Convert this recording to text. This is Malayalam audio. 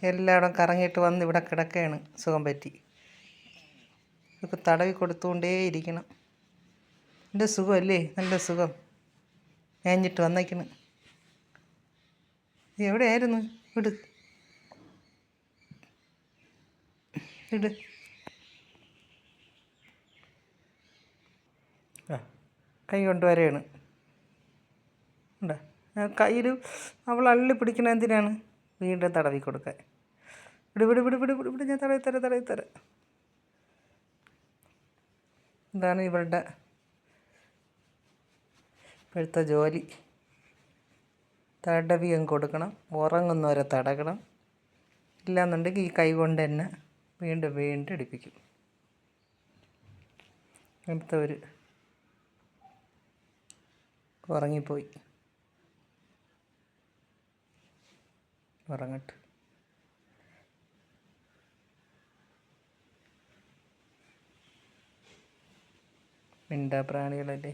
എല്ലായിടം കറങ്ങിയിട്ട് വന്ന് ഇവിടെ കിടക്കുകയാണ് സുഖം പറ്റി. ഇതൊക്കെ തടവി കൊടുത്തുകൊണ്ടേയിരിക്കണം. എൻ്റെ സുഖമല്ലേ, നല്ല സുഖം. മേഞ്ഞിട്ട് വന്നേക്കണം. എവിടെയായിരുന്നു? വിട് വിട്. കൈ കൊണ്ടുവരെയാണ്. ഉണ്ടോ കയ്യിൽ അവൾ അള്ളി പിടിക്കണ എന്തിനാണ്? വീണ്ടും തടവി കൊടുക്കാൻ. വിട് വിട് വിട് വിട് വിട് വിട്. ഞാൻ തടവിത്തരാം. ഇതാണ് ഇവളുടെ ഇപ്പോഴത്തെ ജോലി. തടവിയും കൊടുക്കണം, ഉറങ്ങുന്നവരെ തടകണം. ഇല്ലാന്നുണ്ടെങ്കിൽ ഈ കൈ കൊണ്ട് തന്നെ വീണ്ടും ഇടിപ്പിക്കും. അടുത്തവർ ഉറങ്ങിപ്പോയി. ഉറങ്ങട്ടെ. മിണ്ടാപ്രാണികളല്ലേ.